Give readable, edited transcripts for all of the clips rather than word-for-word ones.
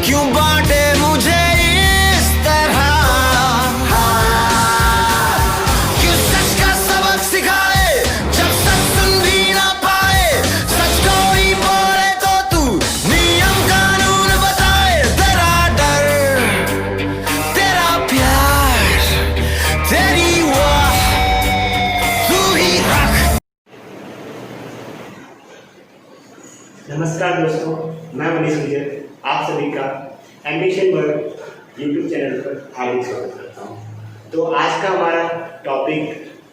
क्यों बांटे मुझे इस तरह, क्यों सच का सबक सिखाए जब सच सुन भी ना पाए, सच को ही बोले तो तू नियम कानून बताए। तेरा डर, तेरा प्यार, तेरी वाह तू ही रख। नमस्कार दोस्तों, मैं मनीष विजय आप सभी का एम्बिशन वर्ल्ड यूट्यूब चैनल पर हार्दिक स्वागत करता हूं। तो आज का हमारा टॉपिक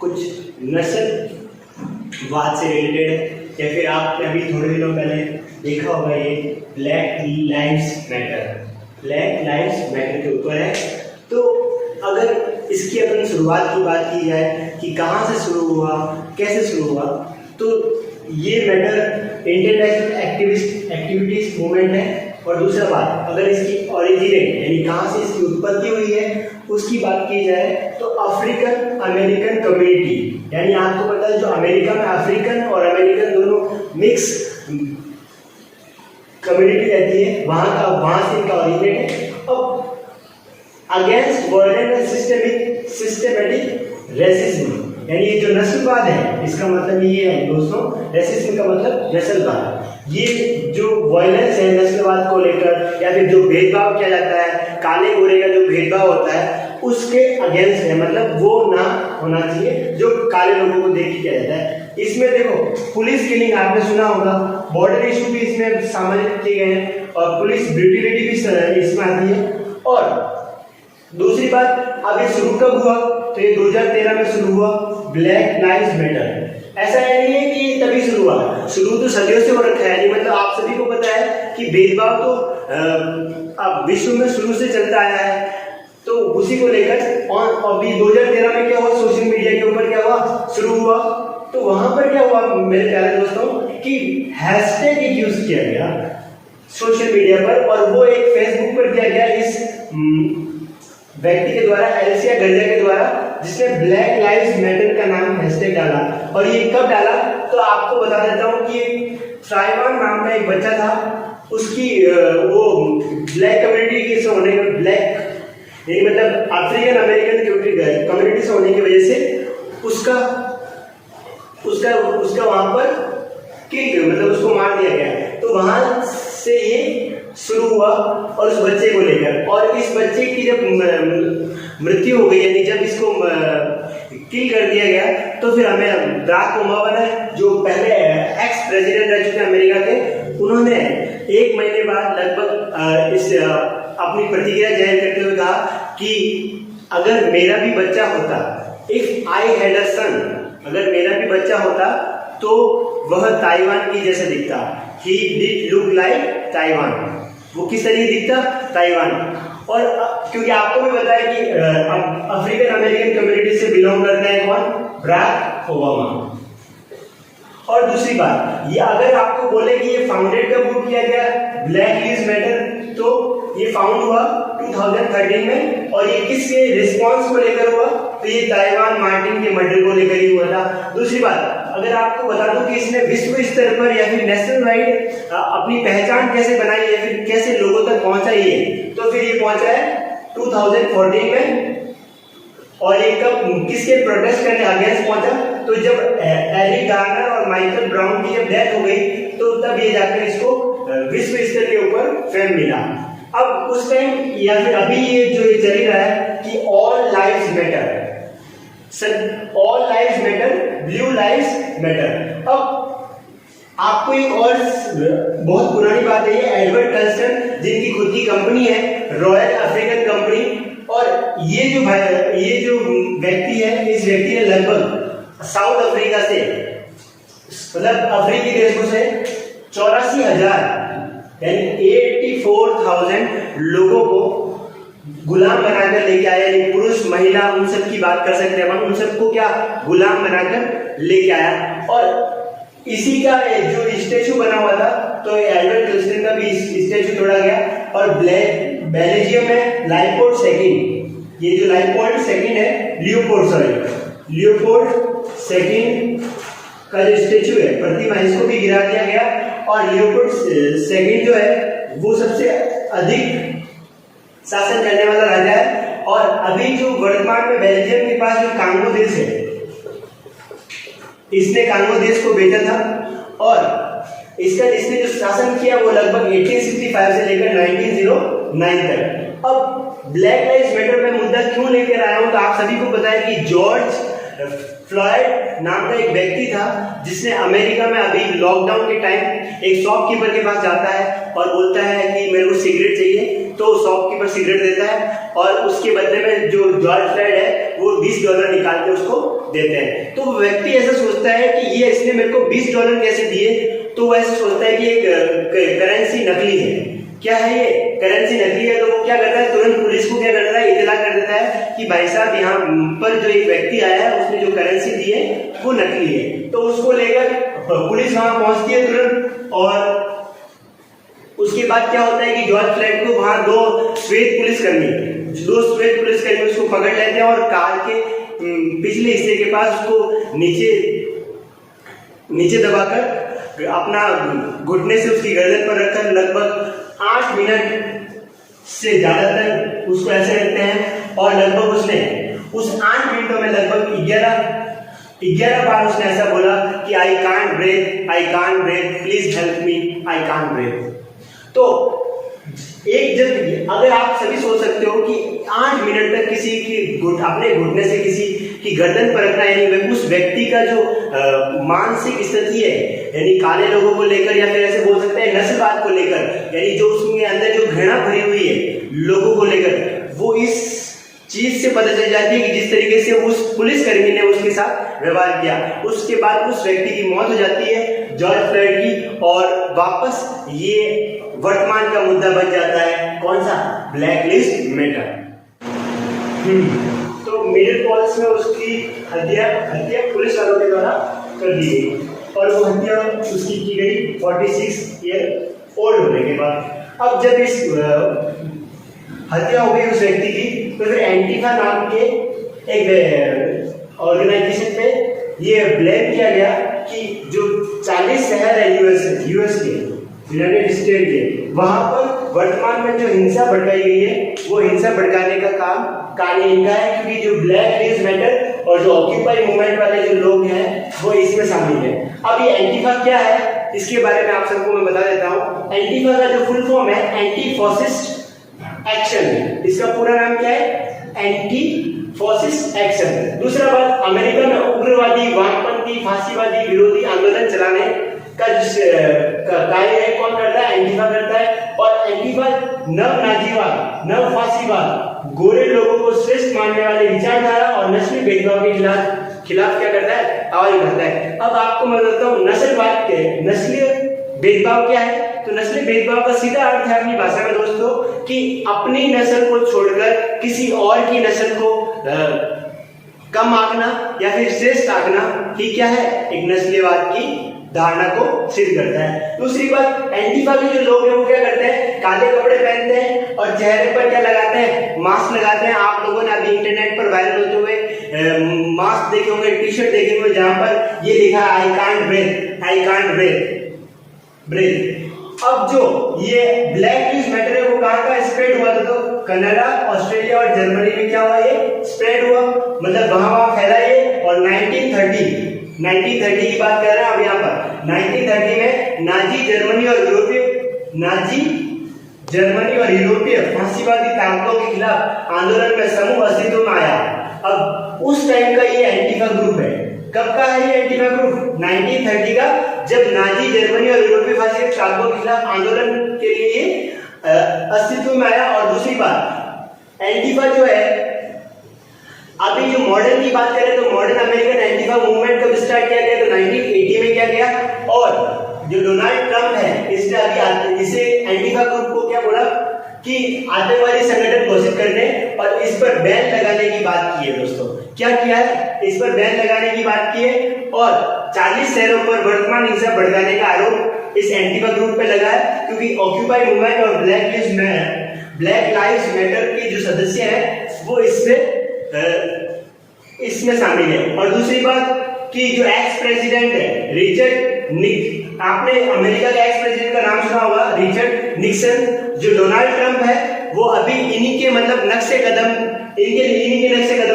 कुछ नस्लवाद से रिलेटेड है, या फिर आपने अभी थोड़े दिनों पहले देखा होगा ये ब्लैक लाइव्स मैटर के ऊपर है। तो अगर इसकी अपन शुरुआत की बात की जाए कि कहाँ से शुरू हुआ, कैसे शुरू हुआ, तो ये मैटर इंटरनेशनल एक्टिविटीज मूवमेंट है। और दूसरा बात, अगर इसकी ओरिजिनेट यानी कहाँ से इसकी उत्पत्ति हुई है उसकी बात की जाए तो अफ्रीकन अमेरिकन कम्युनिटी, यानी आपको पता है जो अमेरिका में अफ्रीकन और अमेरिकन दोनों मिक्स कम्युनिटी रहती है, वहाँ से इनका ओरिजिनेट है। अब against violent and systematic racism, यानी ये जो नस्लवाद है इसका मतलब ये है दोस्तों, रेसिज्म का मतलब नस्लवाद। ये जो वायलेंस है नस्लवाद को लेकर, या फिर जो भेदभाव किया जाता है, काले गोरे का जो भेदभाव होता है उसके अगेंस्ट है, मतलब वो ना होना चाहिए जो काले लोगों को देख के किया जाता है। इसमें देखो पुलिस किलिंग आपने सुना होगा, बॉर्डर इशू भी इसमें सम्मिलित किए गए हैं, और पुलिस ब्रूटलिटी भी इसमें आती है। और दूसरी बात, अब ये शुरू कब हुआ, तो ये 2013 में शुरू हुआ ब्लैक लाइव्स मैटर। ऐसा नहीं है कि तभी शुरू हुआ, शुरू तो सदियों से हो रखा है। मतलब आप सभी को पता है कि भेदभाव तो अब विश्व में शुरू से चलता आया है, तो उसी को लेकर। और अभी 2013 में क्या हुआ, सोशल मीडिया के ऊपर क्या हुआ, शुरू हुआ। तो वहां पर क्या हुआ मेरे प्यारे दोस्तों कि हैशटैग यूज किया गया सोशल मीडिया पर, और वो एक फेसबुक पर किया गया इस व्यक्ति के द्वारा, एलिसिया गर्जा के द्वारा, जिसने ब्लैक लाइव्स मैटर का नाम हैशटैग डाला। और ये कब डाला, तो आपको बता देता हूँ कि ताइवान नाम का एक बच्चा था, उसकी वो ब्लैक कम्युनिटी से होने का, ब्लैक यानी मतलब अफ्रीकन अमेरिकन कम्युनिटी से होने की वजह से उसका वहां पर मतलब उसको मार दिया गया। तो वहां से ये शुरू हुआ और उस बच्चे को लेकर, और इस बच्चे की जब मृत्यु हो गई, यानी जब इसको किल कर दिया गया, तो फिर हमें बराक ओबामा ने, जो पहले एक्स प्रेसिडेंट रह चुके अमेरिका के, उन्होंने एक महीने बाद लगभग इस अपनी प्रतिक्रिया जाहिर करते हुए कहा कि अगर मेरा भी बच्चा होता, इफ आई हैड अ सन, अगर मेरा भी बच्चा होता तो वह ताइवान की जैसे दिखता। He did look like Taiwan, वो किस तरीके दिखता, ताइवान। और क्योंकि आपको भी पता है कि अफ्रीकन अमेरिकन कम्युनिटी से बिलोंग करते हैं कौन, बराक ओबामा। और दूसरी बात, ये अगर आपको बोले कि ये फाउंडेड कब किया गया ब्लैक लाइव्स मैटर, तो ये फाउंड हुआ 2013 में, और ये किसके रिस्पॉन्स को लेकर हुआ, तो ये ताइवान मार्टिन के मर्डर को लेकर ही हुआ था। दूसरी बात, अगर आपको बता दूं कि इसने विश्व स्तर पर या फिर नेशनल वाइड अपनी पहचान कैसे बनाई या फिर कैसे लोगों तक पहुंचा ये, तो फिर ये पहुंचा है 2014 में। और ये कब किसके प्रोटेस्ट करने अगेंस्ट पहुंचा, तो जब एरिक गार्नर और माइकल ब्राउन की जब डेथ हो गई, तो तब ये जाकर इसको विश्व स्तर के ऊपर फेम मिला। अब उस टाइम या फिर अभी ये जो ये चल रहा है कि all lives matter, sir all lives matter, blue lives matter. अब आपको एक और बहुत पुरानी बात है, ये एडवर्ड कल्स्टन, जिनकी खुद की कंपनी है रॉयल अफ्रीकन कंपनी, और ये जो व्यक्ति है, इस व्यक्ति ने लगभग साउथ अफ्रीका से, मतलब अफ्रीकी देशों से 84,000 यानी 84,000 लोगों को गुलाम बनाकर लेके आया। यानी पुरुष महिला उन सब की बात कर सकते हैं, उन सबको क्या गुलाम बनाकर लेके आया। और इसी का जो स्टेचू बना हुआ था, तो एल्बर्ट कल्स्टन का भी स्टेचू तोड़ा गया। और बेल्जियम में लाइपोल्ड सेकंड, ये जो लाइपोल्ड सेकंड है, लियोपोल्ड सेकंड का जो स्टेचू है, प्रतिमा, इसको भी गिरा दिया गया। और लियोपोल्ड सेकंड जो है वो सबसे अधिक शासन करने वाला राजा है। और अभी जो वर्तमान में बेल्जियम के पास जो कांगो देश है, इसने कांगो देश को बेचा था और इसने जो शासन किया वो लगभग 1865 से लेकर 1909 तक। अब ब्लैक लाइव्स मैटर में मुद्दा क्यों लेकर आया हूं, तो आप सभी को पता है कि जॉर्ज फ्लॉयड नाम का एक व्यक्ति था जिसने अमेरिका में अभी लॉकडाउन के टाइम एक शॉपकीपर के पास जाता है और बोलता है कि मेरे को सिगरेट चाहिए, तो शॉपकीपर सिगरेट देता है और उसके बदले में जो जॉर्ज फ्लॉयड है वो $20 निकाल के उसको देते हैं। तो वो व्यक्ति ऐसा सोचता है कि ये इसने मेरे को $20 कैसे दिए, तो वो ऐसा सोचता है कि एक करेंसी नकली है। क्या है ये करेंसी नकली है, तो वो क्या करता है, तुरंत पुलिस को क्या करता है, इतला कर देता है कि भाई साहब यहाँ पर जो एक व्यक्ति आया है उसने जो करेंसी दी है वो नकली है। तो उसको लेकर पुलिस वहां पहुंचती है तुरंत और उसके बाद क्या होता है कि जॉर्ज फ्लॉयड को वहां दो श्वेत पुलिसकर्मी उसको पकड़ लेते हैं और कार के पिछले हिस्से के पास उसको नीचे दबाकर अपना घुटने से उसकी गर्दन पर रखकर लगभग 8 मिनट से ज्यादा तक उसको ऐसे रखते हैं और लगभग उसने उस 8 मिनटों में लगभग 11 बार उसने ऐसा बोला कि I can't breathe, please help me, I can't breathe. तो जब अगर आप सभी सोच सकते हो कि 8 मिनट तक किसी की अपने घुटने से किसी की गर्दन पर रखना, यानी उस व्यक्ति का जो मानसिक स्थिति है, यानी काले लोगों को लेकर या फिर ऐसे बोल सकते हैं नस्लवाद को लेकर, यानी जो उसके अंदर जो घृणा भरी हुई है लोगों को लेकर, वो इस चीज से पता चल जाती है कि जिस तरीके से उस पुलिसकर्मी ने उसके साथ व्यवहार किया, उसके बाद उस व्यक्ति की मौत हो जाती है जॉर्ज फ्लॉयड की, और वापस ये वर्तमान का मुद्दा बन जाता है कौन सा, ब्लैक लिस्ट मैटर। तो मिनेपोलिस में उसकी हत्या पुलिस वालों के द्वारा कर दी गई और वो हत्या उसकी की गई 46 ईयर ओल्ड होने के बाद। अब जब इस हत्या हो गई उस व्यक्ति की, तो फिर एंटीफा नाम के एक ऑर्गेनाइजेशन पे ये ब्लेम किया गया कि जो 40 शहर है यूएस के, यूनाइटेड स्टेट के, वहां पर वर्तमान में जो हिंसा भड़काई गई है वो हिंसा भड़काने का कार्य इनका है, क्योंकि जो ब्लैक लाइव्स मैटर और जो ऑक्यूपाई मूवमेंट वाले जो लोग हैं वो इसमें शामिल है। अब ये एंटीफा क्या है इसके बारे में आप सबको मैं बता देता हूँ। एंटीफा का जो फुल फॉर्म है एंटी फॉसिस्ट एक्शन, इसका पूरा नाम क्या है, एंटी फॉसिस्ट एक्शन। दूसरा बात, अमेरिका में उग्रवादी, वामपंथी, फांसीवादी विरोधी आंदोलन चलाने का कार्य है कौन करता है, एंटीफा करता है। और एंटीफा नव नाजीवाद, नव फांसीवाद, गोरे लोगों को श्रेष्ठ मानने वाले विचारधारा और नस्ली भेदभाव के खिलाफ क्या करता है, आवाज उठाता है। अब आपको मैं बताता हूँ नस्लवाद के नस्लीय भेदभाव क्या है। तो नस्ली भेदभाव का सीधा अर्थ है अपनी भाषा में दोस्तों कि अपनी नस्ल को छोड़कर किसी और की नस्ल को कम आंकना या फिर श्रेष्ठ आंकना ही क्या है, एक नस्लीवाद की धारणा को सिद्ध करता है। दूसरी बात, एंटीफा के जो लोग हैं वो क्या करते हैं, काले कपड़े पहनते हैं और चेहरे पर क्या लगाते हैं, मास्क लगाते हैं। आप लोगों ने अभी इंटरनेट पर वायरल होते हुए मास्क देखे होंगे, टी शर्ट देखे होंगे जहां पर ये लिखा है आई कांट ब्रेथ। अब जो ये ब्लैक लाइव्स मैटर है वो कहां का स्प्रेड हुआ था, तो कनाडा, ऑस्ट्रेलिया और जर्मनी में क्या हुआ, ये स्प्रेड हुआ, मतलब वहां फैला ये। और 1930 की बात कर रहे हैं अब यहाँ पर। 1930 में नाजी जर्मनी और यूरोपीय फांसीवादी ताकतों के खिलाफ आंदोलन में समूह अस्तित्व में आया। अब उस टाइम का ये एंटीफा ग्रुप है। कब का है ये एंटीफा ग्रुप, 1930 का, जब नाजी जर्मनी और यूरोपीय फांसीवादी ताकतों के खिलाफ आंदोलन के लिए अस्तित्व में आया। और दूसरी बात, एंटीफा जो है, अभी जो मॉडर्न की बात करें तो मॉडर्न अमेरिकन एंटीफा मूवमेंट कब स्टार्ट किया गया, तो 1980 में किया गया। और जो डोनाल्ड ट्रंप है इसने अभी इसे एंटीफा ग्रुप को क्या बोला कि आतंकवादी संगठन घोषित करने और इस पर बैन लगाने की बात की है। दोस्तों क्या किया है, इस पर बैन लगाने की बात की है और 40 शहरों पर वर्तमान हिंसा भड़काने का आरोप इस एंटीफा ग्रुप पे लगा है, क्योंकि ऑक्यूपाई मूवमेंट और ब्लैक लाइव्स मैटर के जो सदस्य हैं वो इसमें शामिल है। और दूसरी बात कि जो एक्स प्रेसिडेंट है रिचर्ड आपने अमेरिका का एक्स प्रेसिडेंट का नाम सुना होगा, रिचर्ड निक्सन। जो डोनाल्ड ट्रंप है वो अभी इन्हीं के मतलब नक्शे कदम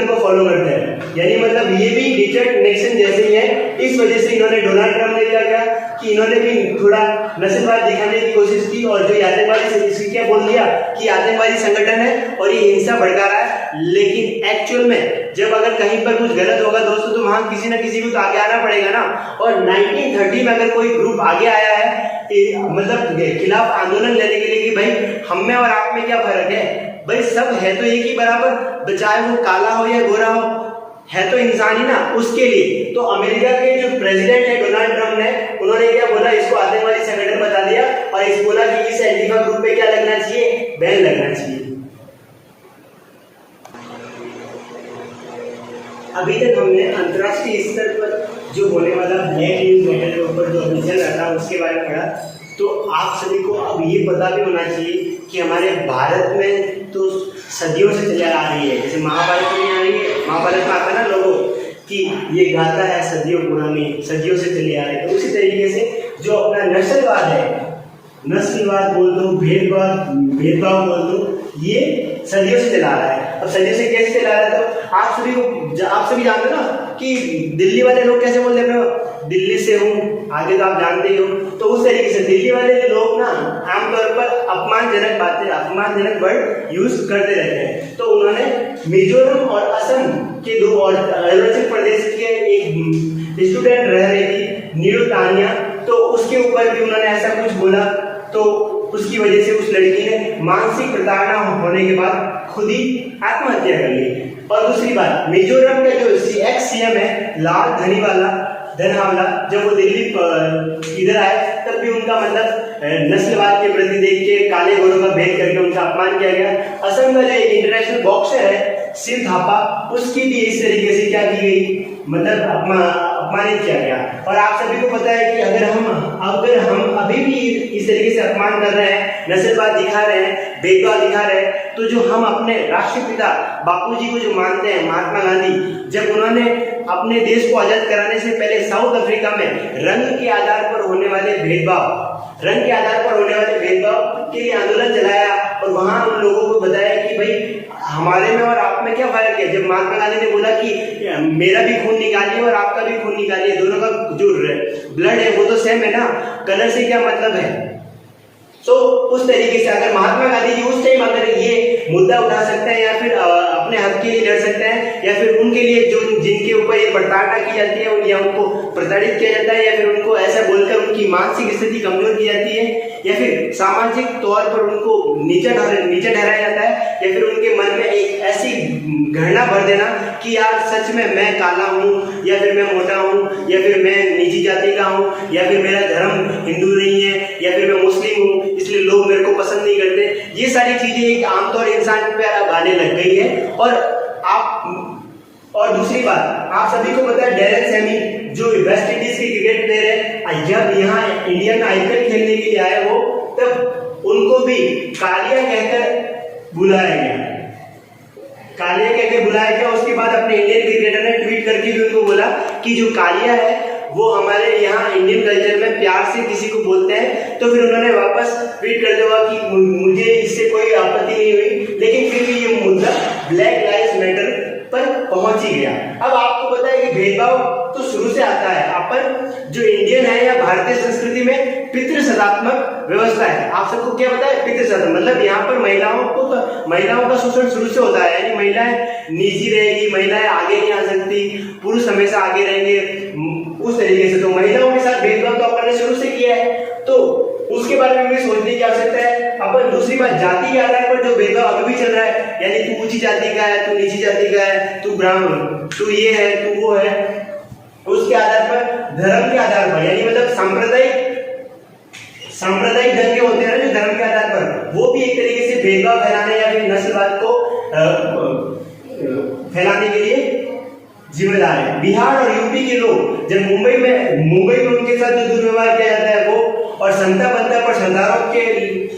को फॉलो करते हैं। यानी मतलब ये भी रिचर्ड निक्सन जैसे ही है। इस वजह से इन्होंने, डोनाल्ड ट्रंप ने क्या किया कि इन्होंने भी थोड़ा नस्लवाद दिखाने की कोशिश की और जो आतंकवादी, इसकी क्या बोल दिया कि आतंकवादी संगठन है और ये हिंसा भड़का रहा है। लेकिन एक्चुअल में जब अगर कहीं पर कुछ गलत होगा दोस्तों तो वहां किसी ना किसी को तो आगे आना पड़ेगा ना। और 1930 में अगर कोई ग्रुप आगे आया है मतलब खिलाफ आंदोलन लेने के लिए कि भाई हम में और आप में क्या फर्क है, भाई सब है तो एक ही बराबर, चाहे वो काला हो या गोरा हो, है तो इंसान ही ना। उसके लिए तो अमेरिका के जो प्रेसिडेंट है डोनाल्ड ट्रंप ने, उन्होंने क्या बोला, इसको आतंकवादी संगठन बता दिया और इस बोला कि इस एंटीफा ग्रुप पे क्या लगना चाहिए, बैन लगना चाहिए। अभी तक हमने अंतर्राष्ट्रीय स्तर पर जो होने वाला ब्लैक न्यूज मैटर के ऊपर जो अभियान रहा उसके बारे में पढ़ा। तो आप सभी को अब ये पता भी होना चाहिए कि हमारे भारत में तो सदियों से चली आ रही है। जैसे महाभारत में आ रही है, महाभारत में आता है ना लोगों कि ये गाथा है सदियों पुरानी, सदियों से चली आ रही है। तो उसी तरीके से जो अपना नस्लवाद है, नस्लवाद बोल दो, भेदभाव बोल दो, ये सदियों से चला रहा है। अब सदियों से कैसे चला रहा है तो आप सभी जानते हो ना कि दिल्ली वाले लोग कैसे बोलते हैं, दिल्ली से हूँ, आगे तो आप जानते ही हो। तो उस तरीके से दिल्ली वाले लोग ना आमतौर पर अपमानजनक बातें, अपमानजनक वर्ड यूज करते रहते हैं। तो उन्होंने मिजोरम और असम के दो और अरुणाचल प्रदेश के एक स्टूडेंट रह रही थी नीरू तानिया, तो उसके ऊपर भी उन्होंने ऐसा कुछ बोला। तो उसकी वजह से उस लड़की ने मानसिक प्रताड़ना होने के बाद खुद ही आत्महत्या कर ली। और दूसरी बात, मिजोरम का जो एक्स सीएम है लाल धनहावला, जब वो दिल्ली इधर आए तब भी उनका मतलब नस्लवाद के प्रति देख के काले गोरों का भेद करके उनका अपमान किया गया। असम का जो एक इंटरनेशनल बॉक्सर है शिव थापा, उसकी भी इस तरीके से क्या की गई, मतलब अपमानित किया गया। और आप सभी को पता है कि अगर हम अभी भी इस तरीके से अपमान कर रहे हैं, नस्लवाद दिखा रहे हैं, भेदभाव दिखा रहे हैं, तो जो हम अपने राष्ट्रपिता बापूजी को जो मानते हैं, महात्मा गांधी, जब उन्होंने अपने देश को आजाद कराने से पहले साउथ अफ्रीका में रंग के आधार पर होने वाले भेदभाव के लिए आंदोलन चलाया और वहां उन लोगों को बताया कि भाई हमारे में और आप में क्या फर्क है। जब महात्मा गांधी ने बोला कि मेरा भी खून निकालिए और आपका भी खून निकालिए, दोनों का जो ब्लड है वो तो सेम है ना, कलर से क्या मतलब है। तो उस तरीके से अगर महात्मा गांधी जी उस टाइम अगर ये मुद्दा उठा सकते हैं या फिर अपने हक के लिए लड़ सकते हैं, या फिर उनके लिए जो जिनके ऊपर ये प्रताड़ना की जाती है या उनको प्रताड़ित किया जाता है, या फिर उनको ऐसा बोलकर उनकी मानसिक स्थिति कमजोर की जाती है, या फिर सामाजिक तौर पर उनको नीचा ठहराया जाता है, या फिर उनके मन में एक ऐसी घृणा भर देना कि यार सच में मैं काला हूँ, या फिर मैं मोटा हूँ, या फिर मैं निजी जाति का हूँ, या फिर मेरा धर्म हिंदू नहीं है, या फिर मैं मुस्लिम हूँ इसलिए लोग मेरे को पसंद नहीं करते, ये सारी चीजें एक आमतौर इंसान पे अब आने लग गई है। और दूसरी बात, आप सभी को पता है डैरेन सैमी जो वेस्ट इंडीज के क्रिकेट प्लेयर है, जब यहाँ इंडिया में आईपीएल खेलने के लिए आए वो, तब उनको भी कालिया कहकर बुलाया गया। उसके बाद अपने इंडियन क्रिकेटर ने ट्वीट करके भी उनको बोला कि जो कालिया है वो हमारे यहाँ इंडियन कल्चर में प्यार से किसी को बोलते हैं। तो फिर उन्होंने वापस ट्वीट कर दिया कि मुझे इससे कोई आपत्ति नहीं हुई, लेकिन फिर भी ये मुद्दा ब्लैक लाइव्स मैटर पर पहुंच ही गया। अब आपको पता है कि भेदभाव तो शुरू से आता है। अपन जो इंडियन है या भारतीय संस्कृति में पितृसत्तात्मक व्यवस्था है। आप सबको क्या पता है पितृसत्तात्मक मतलब यहाँ पर महिलाओं का शोषण शुरू से होता है, यानी महिलाएं नीची रहेगी, महिलाएं आगे नहीं आ सकती, पुरुष हमेशा आगे रहेंगे, उस तरीके से। तो महिलाओं के साथ भेदभाव तो अपन ने शुरू से किया है, तो उसके बारे में भी सोचने की आवश्यकता है। अपन दूसरी बात, जाति के आधार पर जो भेदभाव अभी भी चल रहा है, यानी तू ऊंची जाति का है, तू नीची जाति का है, तू ब्राह्मण, तू ये है, तू वो है, उसके आधार पर, धर्म के आधार पर, यानी मतलब सांप्रदायिक दंगे होते हैं ना जो धर्म के आधार पर, वो भी एक तरीके से भेदभाव फैलाने या फिर नस्लवाद को फैलाने के लिए जिम्मेदार है। बिहार और यूपी के लोग जब मुंबई में उनके साथ जो दुर्व्यवहार किया जाता है वो, और संता बंता पर सरदारों के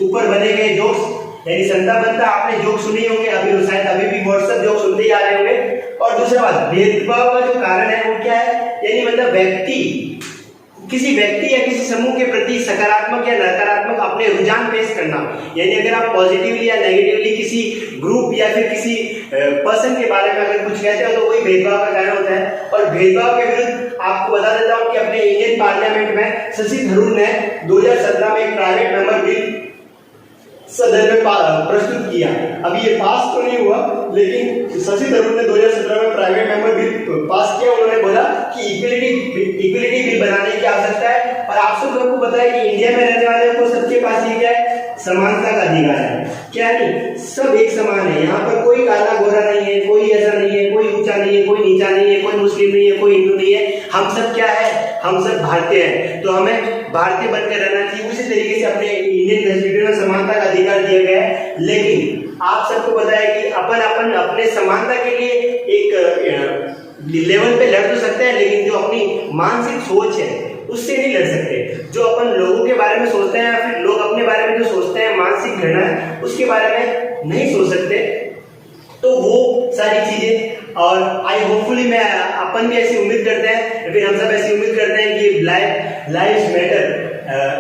ऊपर बने गए जोक्स, यानी संता बंता आपने जोक सुने होंगे, अभी शायद अभी भी व्हाट्सएप जोक सुनते ही आ रहे होंगे। और दूसरा बात, भेदभाव का जो कारण है वो क्या है, यानी मतलब व्यक्ति किसी व्यक्ति या किसी समूह के प्रति सकारात्मक या नकारात्मक अपने रुझान पेश करना, यानी अगर आप पॉजिटिवली या नेगेटिवली किसी ग्रुप या फिर किसी पर्सन के बारे में अगर कुछ कहते हो तो वही भेदभाव का कारण होता है। और भेदभाव के विरुद्ध आपको बता देता हूं कि अपने इंडियन पार्लियामेंट में शशि थरूर ने 2017 में एक प्राइवेट मेंबर बिल सदन में प्रस्तुत किया। अभी ये पास तो नहीं हुआ, लेकिन शशि थरूर ने 2017 में प्राइवेट मेंबर बिल पास किया। उन्होंने बोला कि इक्विलिटी बिल बनाने की आवश्यकता है। और आप सब लोगों को पता है कि इंडिया में रहने वाले को सबके पास ये क्या है, समानता का अधिकार है। क्या नहीं, सब एक समान है। यहाँ पर कोई काला गोरा नहीं है, कोई ऐसा नहीं है, कोई ऊंचा नहीं है, कोई नीचा नहीं है, कोई मुस्लिम नहीं है, कोई हिंदू नहीं है। हम सब क्या है, हम सब भारतीय हैं। तो हमें भारतीय बनकर रहना चाहिए। उसी तरीके से अपने इंडियन कॉन्स्टिट्यूशन में समानता का अधिकार दिया गया है। लेकिन आप सबको पता है कि अपन अपने समानता के लिए एक लेवल पे लड़ तो सकते हैं, लेकिन जो अपनी मानसिक सोच है उससे नहीं लड़ सकते। जो अपन लोगों के बारे में सोचते हैं या फिर लोग अपने बारे में जो सोचते हैं, मानसिक घृणा है, उसके बारे में नहीं सोच सकते। तो वो सारी चीजें, और आई होपफुली मैं अपन भी ऐसी उम्मीद करते हैं, फिर हम सब ऐसी उम्मीद करते हैं कि लाइव्स मैटर,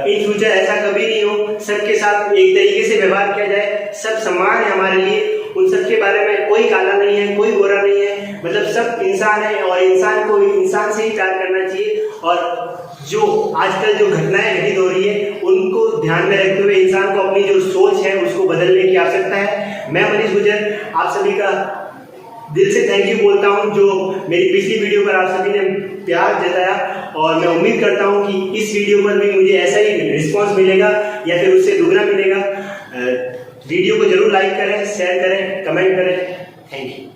इन फ्यूचर ऐसा कभी नहीं हो। सबके साथ एक तरीके से व्यवहार किया जाए, सब समान है हमारे लिए। उन सब के बारे में कोई काला नहीं है, कोई गोरा नहीं है, मतलब सब इंसान है और इंसान को इंसान से ही प्यार करना चाहिए। और जो आजकल जो घटनाएं घटित हो रही है उनको ध्यान में रखते हुए इंसान को अपनी जो सोच है उसको बदलने की आवश्यकता है। मैं मनीष गुर्जर आप सभी का दिल से थैंक यू बोलता हूं, जो मेरी पिछली वीडियो पर आप सभी ने प्यार जताया। और मैं उम्मीद करता हूं कि इस वीडियो पर भी मुझे ऐसा ही रिस्पॉन्स मिलेगा या फिर उससे दुगना मिलेगा। वीडियो को जरूर लाइक करें, शेयर करें, कमेंट करें। Thank you.